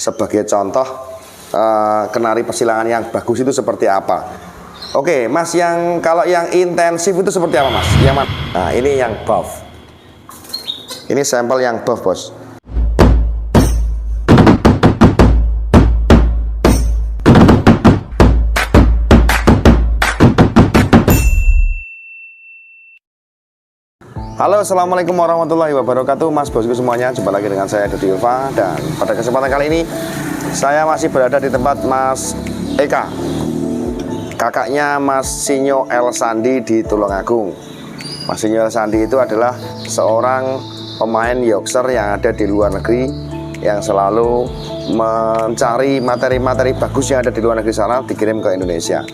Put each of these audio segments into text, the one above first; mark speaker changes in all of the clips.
Speaker 1: sebagai contoh kenari persilangan yang bagus itu seperti apa. Oke, Mas, kalau yang intensif itu seperti apa, Mas? Yang mana? Nah, ini yang buff. Ini sampel yang buff, Bos. Halo, assalamualaikum warahmatullahi wabarakatuh, Mas bosku semuanya. Jumpa lagi dengan saya Dodi Ulfa, dan pada kesempatan kali ini saya masih berada di tempat Mas Eka, kakaknya Mas Sinyo El Sandi di Tulungagung. Mas Sinyo El Sandi itu adalah seorang pemain Yorkshire yang ada di luar negeri, yang selalu mencari materi-materi bagus yang ada di luar negeri sana dikirim ke Indonesia.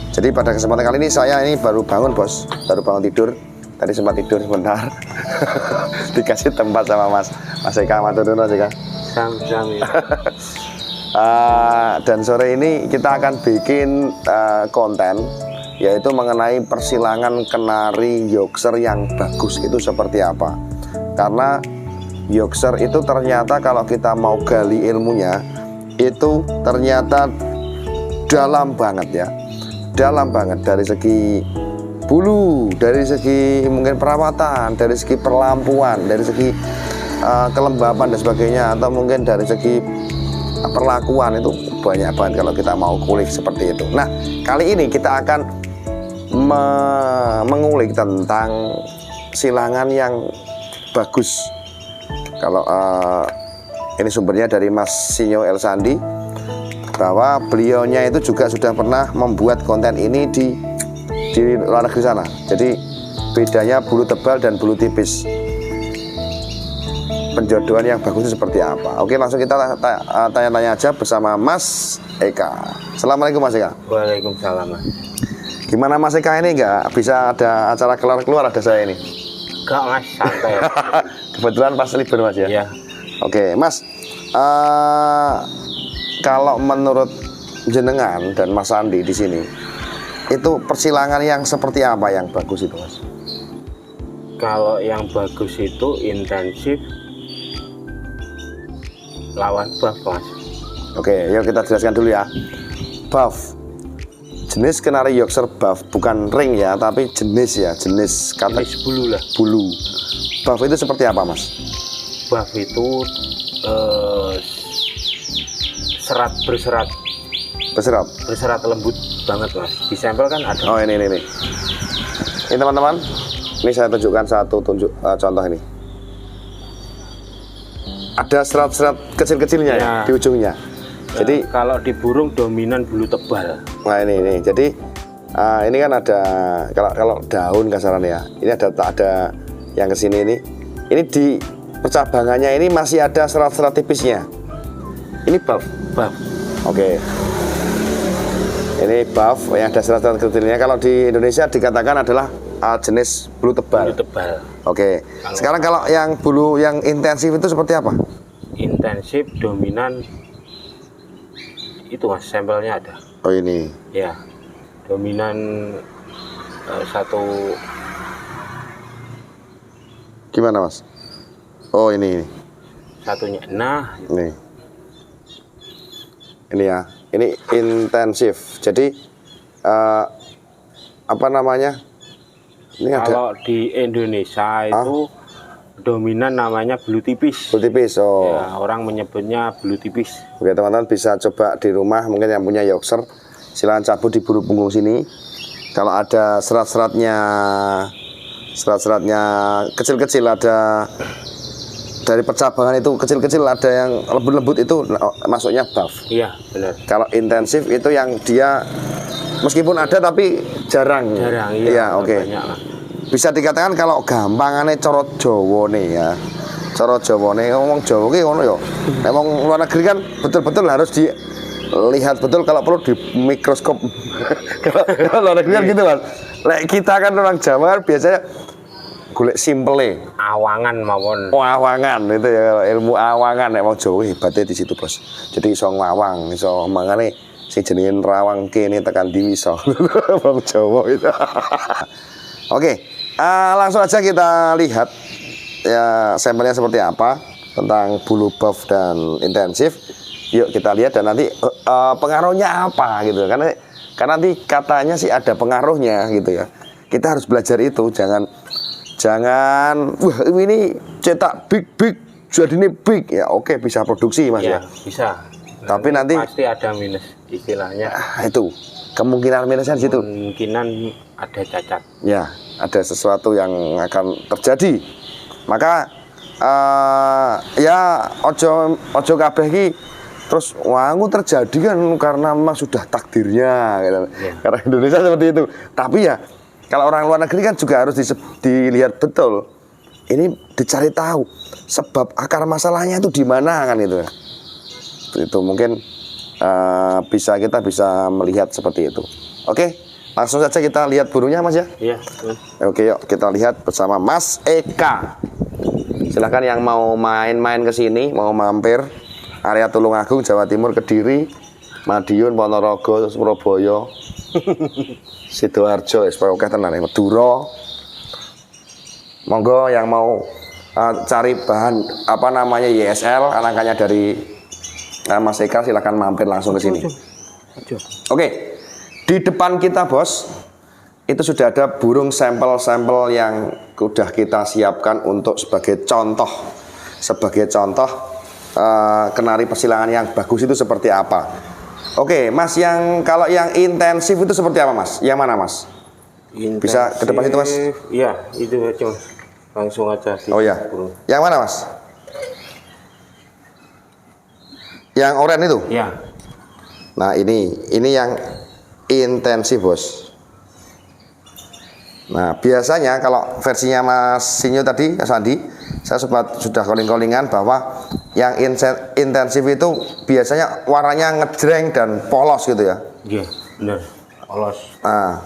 Speaker 1: Jadi pada kesempatan kali ini saya baru bangun, Bos, baru bangun tidur. Tadi sempat tidur sebentar. Dikasih tempat sama Mas Eka, matur nuwun Mas Eka.
Speaker 2: Sam-sam ya.
Speaker 1: Dan sore ini kita akan bikin konten, yaitu mengenai persilangan kenari Yorkshire yang bagus itu seperti apa. Karena Yorkshire itu ternyata kalau kita mau gali ilmunya, itu ternyata dalam banget ya. Dalam banget dari segi bulu, dari segi mungkin perawatan, dari segi perlampuan, dari segi kelembapan dan sebagainya, atau mungkin dari segi perlakuan, itu banyak banget kalau kita mau kulik seperti itu. Nah, kali ini kita akan mengulik tentang silangan yang bagus. Kalau ini sumbernya dari Mas Sinyo El Sandi, bahwa beliaunya itu juga sudah pernah membuat konten ini di luar negeri sana. Jadi bedanya bulu tebal dan bulu tipis, penjodohan yang bagus itu seperti apa. Oke, langsung kita tanya-tanya aja bersama Mas Eka. Assalamualaikum Mas Eka.
Speaker 2: Waalaikumsalam Mas.
Speaker 1: Gimana Mas Eka ini nggak bisa ada acara keluar ada saya ini?
Speaker 2: Enggak Mas, santai.
Speaker 1: Kebetulan pas libur Mas ya?
Speaker 2: Iya.
Speaker 1: Oke Mas, kalau menurut jenengan dan Mas Andi di sini, itu persilangan yang seperti apa yang bagus itu Mas?
Speaker 2: Kalau yang bagus itu intensif lawan buff Mas.
Speaker 1: Oke, yuk kita jelaskan dulu ya. Buff, jenis kenari Yorkshire buff, bukan ring ya, tapi jenis ya, jenis
Speaker 2: bulu lah.
Speaker 1: Bulu. Buff itu seperti apa Mas?
Speaker 2: Buff itu berserat lembut banget Mas. Di sampel kan ada.
Speaker 1: Oh ini teman-teman, ini saya tunjukkan contoh ini. Ada serat-serat kecil-kecilnya ya di ujungnya. Jadi
Speaker 2: kalau di burung dominan bulu tebal.
Speaker 1: Nah ini jadi ini kan ada, kalau daun kasarannya ya, ini ada yang kesini ini di percabangannya ini masih ada serat-serat tipisnya. Ini buff. Oke. Ini buff yang ada serat-serat kecilnya. Kalau di Indonesia dikatakan adalah jenis bulu tebal. Oke. Sekarang kalau yang bulu yang intensif itu seperti apa?
Speaker 2: Intensif dominan itu Mas, sampelnya ada.
Speaker 1: Oh ini.
Speaker 2: Ya. Dominan satu.
Speaker 1: Gimana Mas? Oh ini.
Speaker 2: Satunya. Nah.
Speaker 1: Ini ya. Ini intensif. Jadi apa namanya? Ini
Speaker 2: kalau di Indonesia itu dominan namanya bulu tipis.
Speaker 1: Bulu tipis. Oh.
Speaker 2: Ya, orang menyebutnya bulu tipis.
Speaker 1: Oke, teman-teman bisa coba di rumah, mungkin yang punya Yorkshire, silakan cabut di bulu punggung sini. Kalau ada serat-seratnya kecil-kecil, ada dari percabangan itu kecil-kecil, ada yang lembut-lembut, itu masuknya buff.
Speaker 2: Iya, benar.
Speaker 1: Kalau intensif itu yang dia meskipun ada tapi jarang. Iya, oke. Bisa dikatakan kalau gampangannya coro Jawa nih ya. Coro Jawa nih, ngomong Jawa ki ngono ya. Emang luar negeri kan betul-betul harus dilihat betul, kalau perlu di mikroskop. Kalau luar negeri kan gitu Mas. Lek kita kan orang Jawa kan biasanya golek simple,
Speaker 2: awangan mawon.
Speaker 1: Oh, awangan itu ya, ilmu awangan nek wong Jawa hebatnya di situ, Bos. Jadi iso ngawang, iso mangane sing jenenge rawang kene tekan ndi iso. Wong Jawa itu. Oke, langsung aja kita lihat ya sampelnya seperti apa tentang bulu buff dan intensif. Yuk kita lihat dan nanti pengaruhnya apa gitu. Karena nanti katanya sih ada pengaruhnya gitu ya. Kita harus belajar itu, jangan wah ini cetak big jadi ini big ya, oke bisa produksi Mas ya.
Speaker 2: Bisa.
Speaker 1: Tapi nanti
Speaker 2: pasti ada minus istilahnya.
Speaker 1: Itu kemungkinan minusnya di situ.
Speaker 2: Kemungkinan ada cacat.
Speaker 1: Ya, ada sesuatu yang akan terjadi. Maka ya ojo kabeh iki terus wangu terjadi kan karena memang sudah takdirnya gitu. Karena Indonesia seperti itu. Tapi ya kalau orang luar negeri kan juga harus dilihat betul. Ini dicari tahu sebab akar masalahnya itu di mana kan itu. Itu mungkin kita bisa melihat seperti itu. Oke, langsung saja kita lihat burungnya Mas ya.
Speaker 2: Iya.
Speaker 1: Oke, yuk kita lihat bersama Mas Eka. Silahkan yang mau main-main ke sini, mau mampir area Tulungagung, Jawa Timur, Kediri, Madiun, Ponorogo, Surabaya, Sidoarjo, oke tenan, Madura. Monggo yang mau cari bahan apa namanya YSL, anaknya dari Mas Eka, silahkan mampir langsung ke sini. Oke, di depan kita bos, itu sudah ada burung sampel-sampel yang sudah kita siapkan untuk sebagai contoh. Kenari persilangan yang bagus itu seperti apa. Oke Mas, kalau yang intensif itu seperti apa Mas? Yang mana Mas? Intensif, bisa ke depan itu Mas?
Speaker 2: Iya, itu aja Mas. Langsung aja.
Speaker 1: Oh ya, yang mana Mas? Yang oranye itu?
Speaker 2: Iya.
Speaker 1: Nah ini yang intensif bos. Nah biasanya kalau versinya Mas Sinyo tadi, Mas Andi, saya sudah calling-callingan bahwa yang intensif itu biasanya warnanya ngejreng dan polos gitu ya.
Speaker 2: Iya, benar. Polos.
Speaker 1: Nah,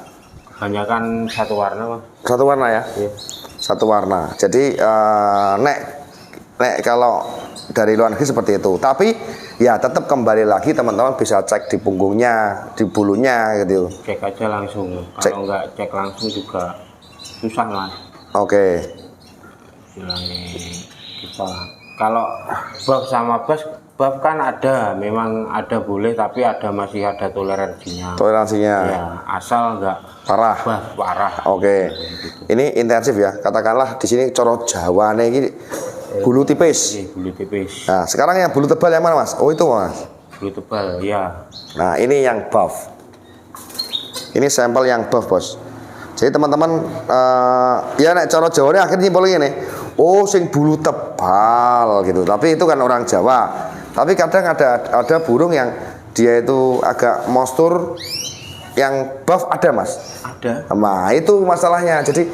Speaker 2: hanya kan satu warna Mas.
Speaker 1: Satu warna ya?
Speaker 2: Iya.
Speaker 1: Satu warna. Jadi nek kalau dari luar negeri seperti itu. Tapi ya tetap kembali lagi teman-teman bisa cek di punggungnya, di bulunya gitu.
Speaker 2: Cek aja langsung. Kalau nggak cek langsung juga susah Mas.
Speaker 1: Oke.
Speaker 2: Kita kalau buff sama buff kan memang ada boleh, tapi masih ada toleransinya.
Speaker 1: Toleransinya.
Speaker 2: Ya, asal nggak
Speaker 1: parah.
Speaker 2: Parah.
Speaker 1: Oke. Ini intensif ya. Katakanlah di sini coro Jawa nih ini bulu tipis.
Speaker 2: Bulu tipis.
Speaker 1: Nah, sekarang yang bulu tebal yang mana Mas? Oh itu Mas.
Speaker 2: Bulu tebal, ya.
Speaker 1: Nah, ini yang buff. Ini sampel yang buff bos. Jadi teman-teman ya nek coro Jawa ini akhirnya nyimpulin ini. Oh, sing bulu tebal gitu. Tapi itu kan orang Jawa. Tapi kadang ada burung yang dia itu agak mostur, yang buff ada Mas.
Speaker 2: Ada.
Speaker 1: Nah, itu masalahnya. Jadi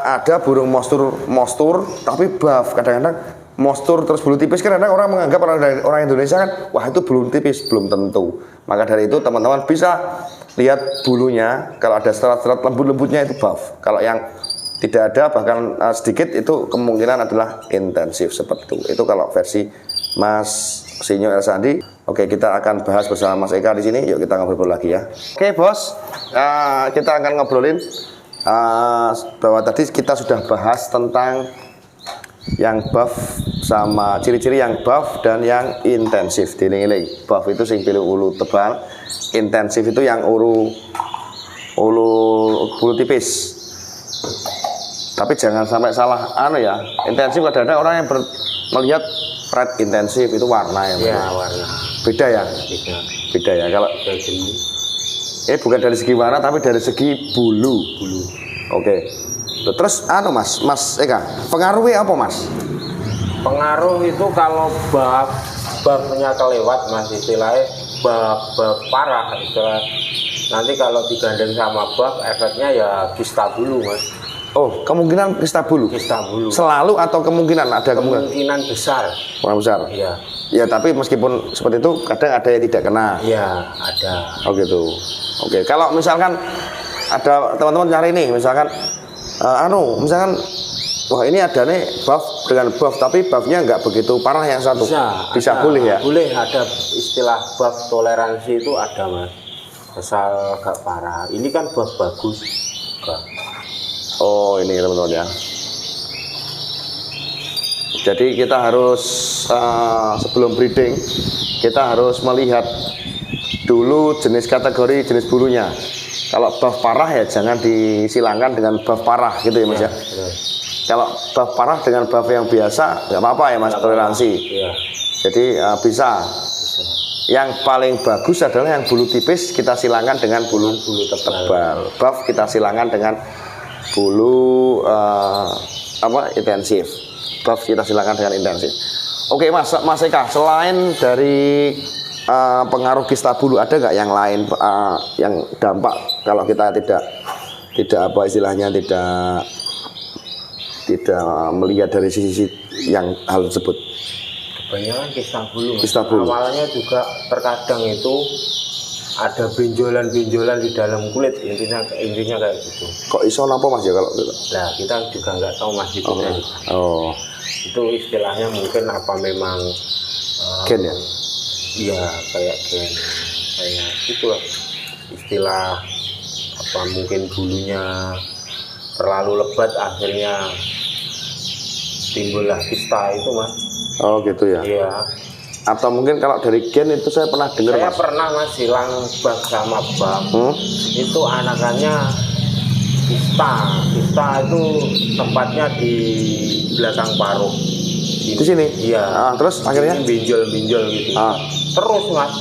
Speaker 1: ada burung mostur tapi buff. Kadang-kadang mostur terus bulu tipis, kan kadang orang menganggap orang Indonesia kan wah itu bulu tipis, belum tentu. Maka dari itu teman-teman bisa lihat bulunya, kalau ada serat-serat lembut-lembutnya itu buff. Kalau yang tidak ada bahkan sedikit itu kemungkinan adalah intensif seperti itu. Itu kalau versi Mas Sinyo Elsandi. Oke, kita akan bahas bersama Mas Eka di sini. Yuk kita ngobrol lagi ya. Oke bos, kita akan ngobrolin bahwa tadi kita sudah bahas tentang yang buff sama ciri-ciri yang buff dan yang intensif. Diling-iling, buff itu sing pilih ulu tebal, intensif itu yang ulu bulu tipis. Tapi jangan sampai salah ya. Intensif kadang-kadang orang yang melihat red intensif itu warna ya.
Speaker 2: Iya, warna.
Speaker 1: Beda ya? Beda ya. Kalau bukan dari segi warna tapi dari segi bulu. Oke. Terus Mas Eka, pengaruhnya apa Mas?
Speaker 2: Pengaruh itu kalau buffnya kelewat Mas, istilahnya buff parah istilah. Nanti kalau digandeng sama buff efeknya ya kista bulu Mas.
Speaker 1: Oh, kemungkinan kista bulu.
Speaker 2: Kista bulu.
Speaker 1: Selalu atau kemungkinan ada
Speaker 2: kemungkinan besar.
Speaker 1: Besar.
Speaker 2: Iya.
Speaker 1: Ya, tapi meskipun seperti itu kadang ada yang tidak kena.
Speaker 2: Iya, ada.
Speaker 1: Oh gitu. Oke, kalau misalkan ada teman-teman cari nih, misalkan misalkan wah ini ada nih buff dengan buff tapi buffnya nggak begitu parah yang satu. Bisa boleh ya?
Speaker 2: Boleh, ada istilah buff toleransi itu ada Mas. Asal nggak parah. Ini kan buff bagus.
Speaker 1: Oh ini teman-teman ya. Jadi kita harus sebelum breeding kita harus melihat dulu jenis kategori jenis bulunya. Kalau buff parah ya jangan disilangkan dengan buff parah gitu ya Mas ya. Kalau buff parah dengan buff yang biasa nggak apa-apa ya Mas, toleransi. Jadi bisa. Yang paling bagus adalah yang bulu tipis kita silangkan dengan bulu tebal. Buff kita silangkan dengan bulu intensif. Buff kita silangkan dengan intensif. Oke Mas Eka, selain dari pengaruh kista bulu ada nggak yang lain yang dampak kalau kita tidak apa istilahnya tidak melihat dari sisi yang hal tersebut?
Speaker 2: Kebanyakan
Speaker 1: kista bulu.
Speaker 2: Awalnya juga terkadang itu ada benjolan-benjolan di dalam kulit, intinya kayak gitu.
Speaker 1: Kok iso napa Mas ya kalau gitu?
Speaker 2: Nah kita juga nggak tahu Mas itu itu istilahnya mungkin apa memang
Speaker 1: gen ya?
Speaker 2: Iya kayak gen, kayak itulah istilah apa mungkin bulunya terlalu lebat akhirnya timbullah kista itu Mas.
Speaker 1: Oh gitu ya?
Speaker 2: Iya.
Speaker 1: Atau mungkin kalau dari gen itu saya pernah dengar
Speaker 2: Saya
Speaker 1: Mas.
Speaker 2: pernah Mas silang bak sama bak itu anakannya kista itu tempatnya di belakang paruh.
Speaker 1: Di sini?
Speaker 2: Iya.
Speaker 1: Terus akhirnya?
Speaker 2: Binjol-binjol gitu. Terus Mas,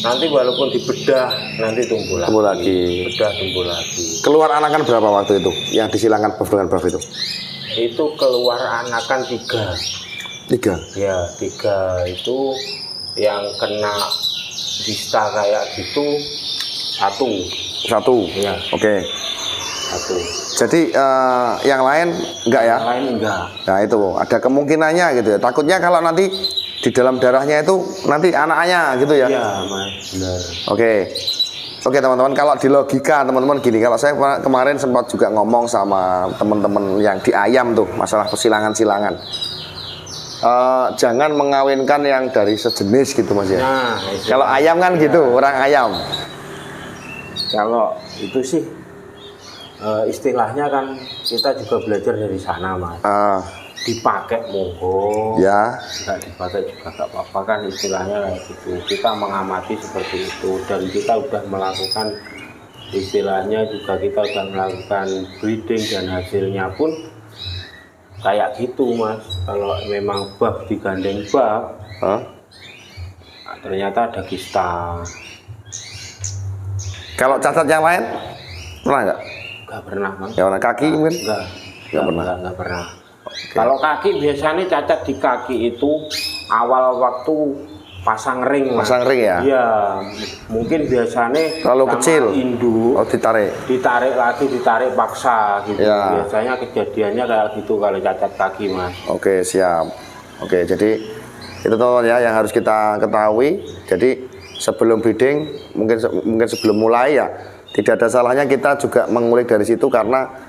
Speaker 2: nanti walaupun dibedah nanti tumbuh lagi. Bedah tumbuh lagi.
Speaker 1: Keluar anakan berapa waktu itu? Yang disilangkan buff dengan buff itu?
Speaker 2: Itu keluar anakan 3.
Speaker 1: 3?
Speaker 2: Ya 3 itu yang kena kista kayak gitu 1.
Speaker 1: Ya. Oke.
Speaker 2: 1.
Speaker 1: Jadi yang lain enggak ya?
Speaker 2: Yang lain enggak.
Speaker 1: Nah itu ada kemungkinannya gitu ya. Takutnya kalau nanti di dalam darahnya itu nanti anaknya gitu ya.
Speaker 2: Iya Mas, benar.
Speaker 1: Oke teman-teman, kalau di logika teman-teman gini, kalau saya kemarin sempat juga ngomong sama teman-teman yang di ayam tuh masalah persilangan-silangan. Jangan mengawinkan yang dari sejenis gitu Mas ya.
Speaker 2: Nah,
Speaker 1: kalau ayam kan gitu, orang ayam.
Speaker 2: Kalau itu sih istilahnya kan kita juga belajar dari sana Mas. Dipakai monggo,
Speaker 1: ya
Speaker 2: nggak dipakai juga nggak apa-apa kan istilahnya kayak gitu. Kita mengamati seperti itu dan kita udah melakukan istilahnya juga kita udah melakukan breeding dan hasilnya pun kayak gitu Mas. Kalau memang buff digandeng buff, ternyata ada kista.
Speaker 1: Kalau cacat yang lain pernah nggak?
Speaker 2: Nggak pernah Mas.
Speaker 1: Ya warna kaki mungkin?
Speaker 2: Nggak pernah. Kalau kaki biasanya cacat di kaki itu awal waktu pasang ring Mas.
Speaker 1: Pasang ring ya?
Speaker 2: Iya, mungkin biasanya
Speaker 1: terlalu kecil.
Speaker 2: Induk.
Speaker 1: Ditarik
Speaker 2: ditarik paksa gitu.
Speaker 1: Ya.
Speaker 2: Biasanya kejadiannya kayak gitu kalau cacat kaki Mas.
Speaker 1: Oke, siap. Oke, jadi itu teman-teman ya yang harus kita ketahui. Jadi sebelum breeding, mungkin sebelum mulai ya tidak ada salahnya kita juga mengulik dari situ karena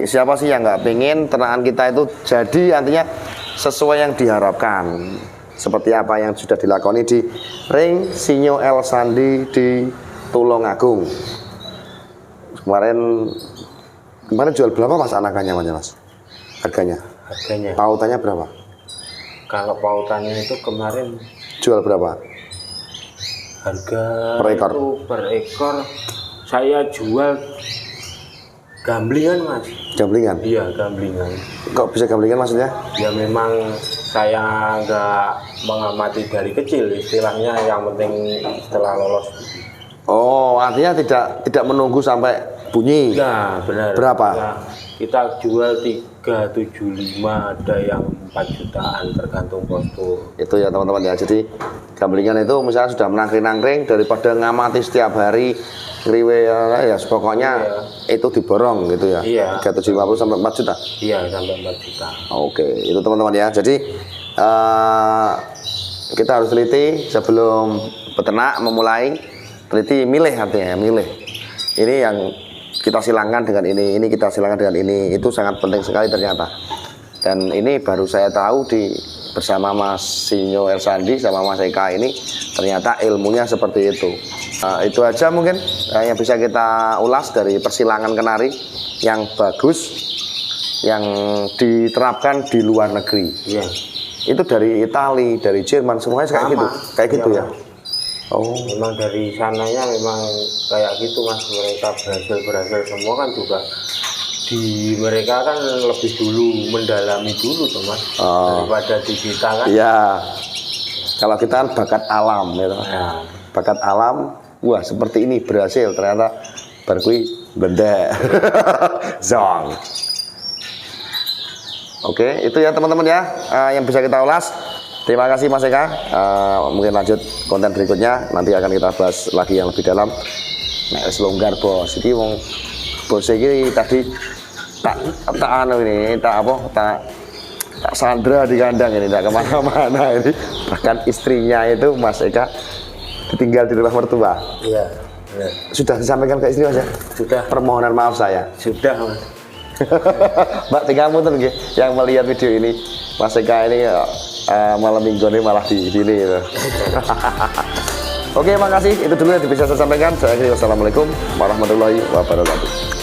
Speaker 1: siapa sih yang nggak pengen ternakan kita itu jadi artinya sesuai yang diharapkan, seperti apa yang sudah dilakoni di ring Sinyo El Sandi di Tulungagung. Kemarin jual berapa Mas anakannya Mas? Harganya pautannya berapa?
Speaker 2: Kalau pautannya itu kemarin
Speaker 1: jual berapa?
Speaker 2: Harga per ekor saya jual gamblingan Mas.
Speaker 1: Gamblingan?
Speaker 2: Iya gamblingan.
Speaker 1: Kok bisa gamblingan maksudnya?
Speaker 2: Ya memang saya nggak mengamati dari kecil istilahnya, yang penting setelah lolos.
Speaker 1: Oh artinya tidak menunggu sampai bunyi?
Speaker 2: Nah benar.
Speaker 1: Berapa?
Speaker 2: Ya, kita jual 375, ada yang 4 jutaan tergantung postur.
Speaker 1: Itu ya teman-teman ya. Jadi gamblingan itu misalnya sudah menangkring-nangkring daripada ngamati setiap hari kriwe ya pokoknya itu diborong gitu ya.
Speaker 2: Iya.
Speaker 1: 350 sampai 4 juta.
Speaker 2: Iya sampai 4 juta.
Speaker 1: Oke, itu teman-teman ya. Jadi kita harus teliti sebelum peternak memulai, teliti milih artinya milih. Ini yang kita silangkan dengan ini kita silangkan dengan ini, itu sangat penting sekali ternyata. Dan ini baru saya tahu bersama Mas Sinyo El Sandi sama Mas Eka ini ternyata ilmunya seperti itu. Itu aja mungkin yang bisa kita ulas dari persilangan kenari yang bagus yang diterapkan di luar negeri.
Speaker 2: Iya.
Speaker 1: itu dari Itali, dari Jerman, semuanya kayak
Speaker 2: Sama.
Speaker 1: gitu, kayak gitu
Speaker 2: Iya,
Speaker 1: ya.
Speaker 2: Mas.
Speaker 1: Oh,
Speaker 2: Memang dari sananya memang kayak gitu Mas, mereka berhasil semua kan juga di mereka kan lebih dulu mendalami dulu tuh Mas, daripada di kita kan.
Speaker 1: iya. Kalau kita kan bakat alam, gitu.
Speaker 2: Ya,
Speaker 1: Bakat alam, wah seperti ini berhasil, ternyata berkui benda, zong. Oke, itu ya teman-teman ya, yang bisa kita ulas. Terima kasih Mas Eka. Mungkin lanjut konten berikutnya, nanti akan kita bahas lagi yang lebih dalam. Nah, longgar bos, ini wong bos ini tadi tak anu ini, tak sandra di kandang ini, tak kemana-mana ini. Bahkan istrinya itu Mas Eka ditinggal di rumah mertua.
Speaker 2: iya, benar.
Speaker 1: Sudah disampaikan ke istri Mas ya?
Speaker 2: Sudah,
Speaker 1: Permohonan maaf saya.
Speaker 2: sudah Mas.
Speaker 1: Mbak tinggal muter nggih yang melihat video ini. Mas Eka ini malam minggu ini malah di sini gitu. Oke, makasih. Itu dulu yang bisa saya sampaikan. Saya akhiri wassalamualaikum warahmatullahi wabarakatuh.